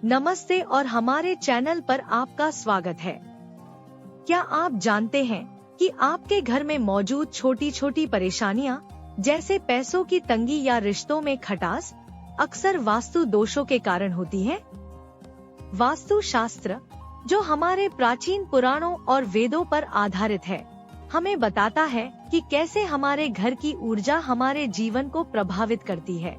नमस्ते और हमारे चैनल पर आपका स्वागत है। क्या आप जानते हैं कि आपके घर में मौजूद छोटी छोटी परेशानियां जैसे पैसों की तंगी या रिश्तों में खटास अक्सर वास्तु दोषों के कारण होती है? वास्तु शास्त्र, जो हमारे प्राचीन पुराणों और वेदों पर आधारित है, हमें बताता है कि कैसे हमारे घर की ऊर्जा हमारे जीवन को प्रभावित करती है।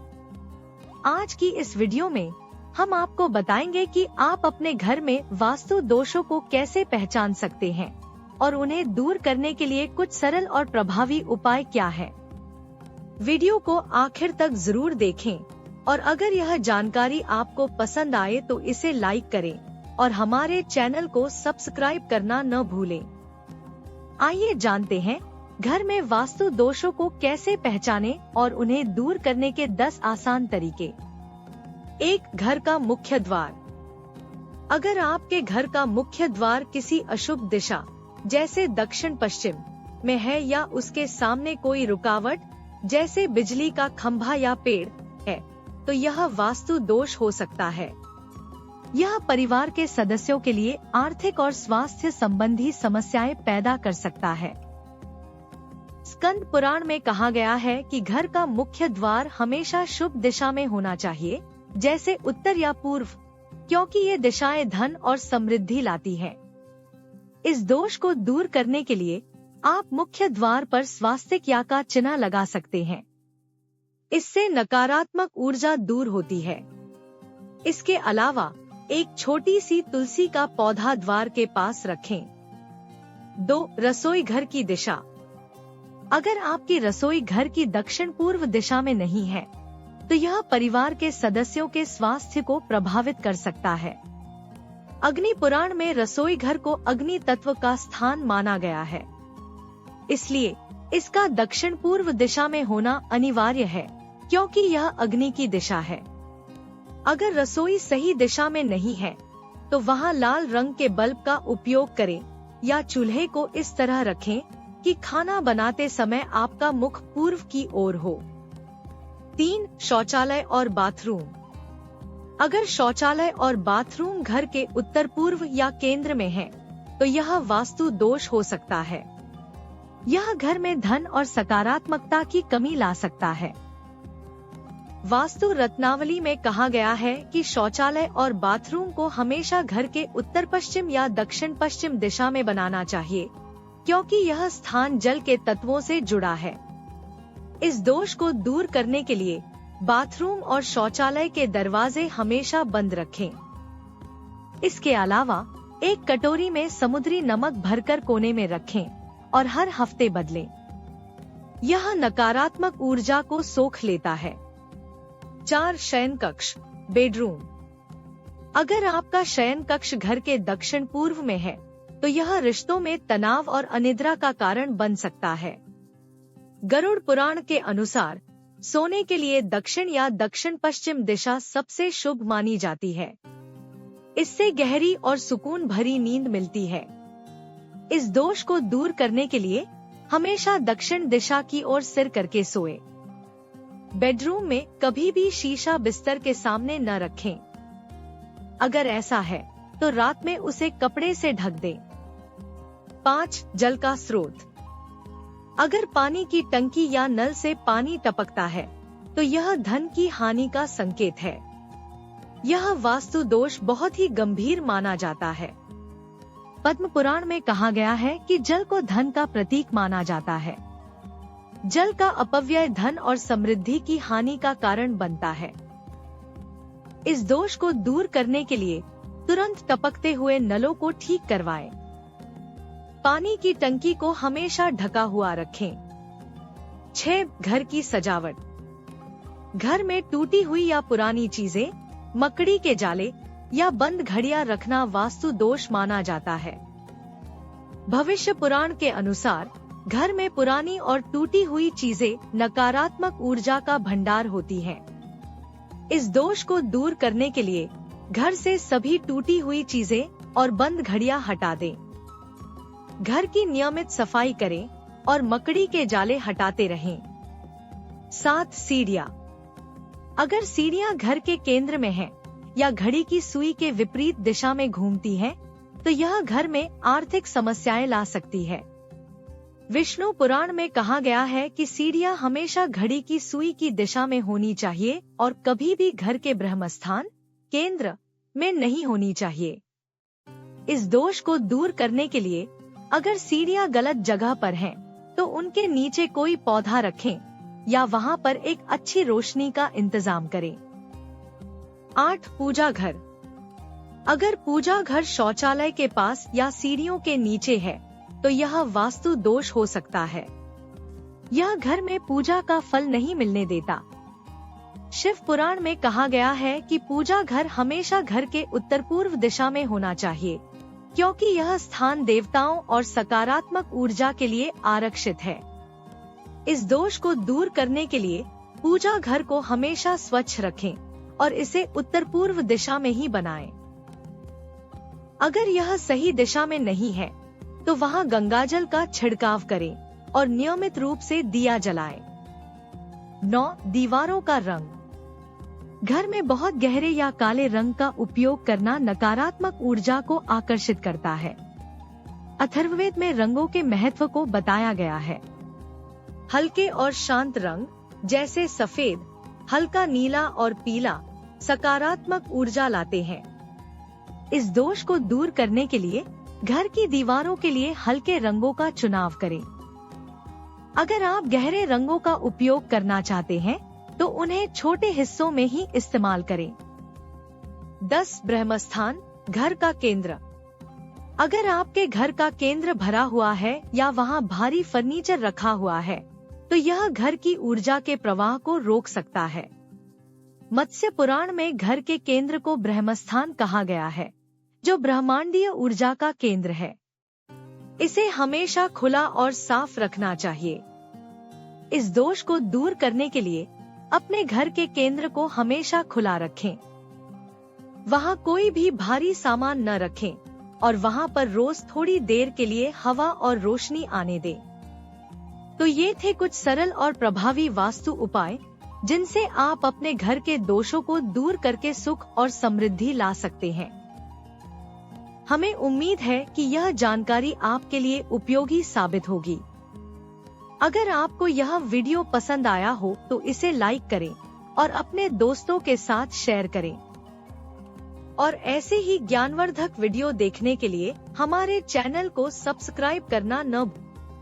आज की इस वीडियो में हम आपको बताएंगे कि आप अपने घर में वास्तु दोषों को कैसे पहचान सकते हैं और उन्हें दूर करने के लिए कुछ सरल और प्रभावी उपाय क्या है। वीडियो को आखिर तक जरूर देखें और अगर यह जानकारी आपको पसंद आए तो इसे लाइक करें और हमारे चैनल को सब्सक्राइब करना न भूलें। आइए जानते हैं घर में वास्तु दोषों को कैसे पहचानें और उन्हें दूर करने के 10 आसान तरीके। 1. घर का मुख्य द्वार। अगर आपके घर का मुख्य द्वार किसी अशुभ दिशा जैसे दक्षिण पश्चिम में है या उसके सामने कोई रुकावट जैसे बिजली का खंभा या पेड़ है, तो यह वास्तु दोष हो सकता है। यह परिवार के सदस्यों के लिए आर्थिक और स्वास्थ्य संबंधी समस्याएं पैदा कर सकता है। स्कंद पुराण में कहा गया है कि घर का मुख्य द्वार हमेशा शुभ दिशा में होना चाहिए, जैसे उत्तर या पूर्व, क्योंकि ये दिशाएं धन और समृद्धि लाती हैं। इस दोष को दूर करने के लिए आप मुख्य द्वार पर स्वास्तिक का चिन्ह लगा सकते हैं। इससे नकारात्मक ऊर्जा दूर होती है। इसके अलावा एक छोटी सी तुलसी का पौधा द्वार के पास रखें। 2. रसोई घर की दिशा। अगर आपकी रसोई घर की दक्षिण पूर्व दिशा में नहीं है, तो यह परिवार के सदस्यों के स्वास्थ्य को प्रभावित कर सकता है। अग्नि पुराण में रसोई घर को अग्नि तत्व का स्थान माना गया है, इसलिए इसका दक्षिण पूर्व दिशा में होना अनिवार्य है, क्योंकि यह अग्नि की दिशा है। अगर रसोई सही दिशा में नहीं है, तो वहां लाल रंग के बल्ब का उपयोग करें या चूल्हे को इस तरह रखें कि खाना बनाते समय आपका मुख पूर्व की ओर हो। 3. शौचालय और बाथरूम। अगर शौचालय और बाथरूम घर के उत्तर पूर्व या केंद्र में है, तो यह वास्तु दोष हो सकता है। यह घर में धन और सकारात्मकता की कमी ला सकता है। वास्तु रत्नावली में कहा गया है कि शौचालय और बाथरूम को हमेशा घर के उत्तर पश्चिम या दक्षिण पश्चिम दिशा में बनाना चाहिए, क्योंकि यह स्थान जल के तत्वों से जुड़ा है। इस दोष को दूर करने के लिए बाथरूम और शौचालय के दरवाजे हमेशा बंद रखें। इसके अलावा एक कटोरी में समुद्री नमक भरकर कोने में रखें और हर हफ्ते बदलें। यह नकारात्मक ऊर्जा को सोख लेता है। 4. शयन कक्ष, बेडरूम। अगर आपका शयन कक्ष घर के दक्षिण पूर्व में है, तो यह रिश्तों में तनाव और अनिद्रा का कारण बन सकता है। गरुड़ पुराण के अनुसार सोने के लिए दक्षिण या दक्षिण पश्चिम दिशा सबसे शुभ मानी जाती है। इससे गहरी और सुकून भरी नींद मिलती है। इस दोष को दूर करने के लिए हमेशा दक्षिण दिशा की ओर सिर करके सोएं। बेडरूम में कभी भी शीशा बिस्तर के सामने न रखें। अगर ऐसा है तो रात में उसे कपड़े से ढक दें। 5. जल का स्रोत। अगर पानी की टंकी या नल से पानी टपकता है, तो यह धन की हानि का संकेत है। यह वास्तु दोष बहुत ही गंभीर माना जाता है। पद्म पुराण में कहा गया है कि जल को धन का प्रतीक माना जाता है। जल का अपव्यय धन और समृद्धि की हानि का कारण बनता है। इस दोष को दूर करने के लिए तुरंत टपकते हुए नलों को ठीक करवाएं। पानी की टंकी को हमेशा ढका हुआ रखें। 6. घर की सजावट। घर में टूटी हुई या पुरानी चीजें, मकड़ी के जाले या बंद घड़ियां रखना वास्तु दोष माना जाता है। भविष्य पुराण के अनुसार घर में पुरानी और टूटी हुई चीजें नकारात्मक ऊर्जा का भंडार होती हैं। इस दोष को दूर करने के लिए घर से सभी टूटी हुई चीजें और बंद घड़ियां हटा दें। घर की नियमित सफाई करें और मकड़ी के जाले हटाते रहें। 7. सीढ़ियां। अगर सीढ़ियां घर के केंद्र में हैं या घड़ी की सुई के विपरीत दिशा में घूमती है तो यह घर में आर्थिक समस्याएं ला सकती है। विष्णु पुराण में कहा गया है कि सीढ़ियां हमेशा घड़ी की सुई की दिशा में होनी चाहिए और कभी भी घर के ब्रह्मस्थान केंद्र में नहीं होनी चाहिए। इस दोष को दूर करने के लिए अगर सीढ़ियां गलत जगह पर हैं, तो उनके नीचे कोई पौधा रखें या वहां पर एक अच्छी रोशनी का इंतजाम करें। 8. पूजा घर। अगर पूजा घर शौचालय के पास या सीढ़ियों के नीचे है तो यह वास्तु दोष हो सकता है। यह घर में पूजा का फल नहीं मिलने देता। शिव पुराण में कहा गया है कि पूजा घर हमेशा घर के उत्तर पूर्व दिशा में होना चाहिए, क्योंकि यह स्थान देवताओं और सकारात्मक ऊर्जा के लिए आरक्षित है। इस दोष को दूर करने के लिए पूजा घर को हमेशा स्वच्छ रखें और इसे उत्तर पूर्व दिशा में ही बनाएं। अगर यह सही दिशा में नहीं है तो वहां गंगाजल का छिड़काव करें और नियमित रूप से दिया जलाएं। 9. दीवारों का रंग। घर में बहुत गहरे या काले रंग का उपयोग करना नकारात्मक ऊर्जा को आकर्षित करता है। अथर्ववेद में रंगों के महत्व को बताया गया है। हल्के और शांत रंग जैसे सफेद, हल्का नीला और पीला सकारात्मक ऊर्जा लाते हैं। इस दोष को दूर करने के लिए घर की दीवारों के लिए हल्के रंगों का चुनाव करें। अगर आप गहरे रंगों का उपयोग करना चाहते हैं तो उन्हें छोटे हिस्सों में ही इस्तेमाल करें। 10. ब्रह्मस्थान घर का केंद्र। अगर आपके घर का केंद्र भरा हुआ है या वहां भारी फर्नीचर रखा हुआ है तो यह घर की ऊर्जा के प्रवाह को रोक सकता है। मत्स्य पुराण में घर के केंद्र को ब्रह्मस्थान कहा गया है, जो ब्रह्मांडीय ऊर्जा का केंद्र है। इसे हमेशा खुला और साफ रखना चाहिए। इस दोष को दूर करने के लिए अपने घर के केंद्र को हमेशा खुला रखें। वहां कोई भी भारी सामान न रखें और वहां पर रोज थोड़ी देर के लिए हवा और रोशनी आने दें। तो ये थे कुछ सरल और प्रभावी वास्तु उपाय जिनसे आप अपने घर के दोषों को दूर करके सुख और समृद्धि ला सकते हैं। हमें उम्मीद है कि यह जानकारी आपके लिए उपयोगी साबित होगी। अगर आपको यह वीडियो पसंद आया हो तो इसे लाइक करें और अपने दोस्तों के साथ शेयर करें। और ऐसे ही ज्ञानवर्धक वीडियो देखने के लिए हमारे चैनल को सब्सक्राइब करना न भूलें।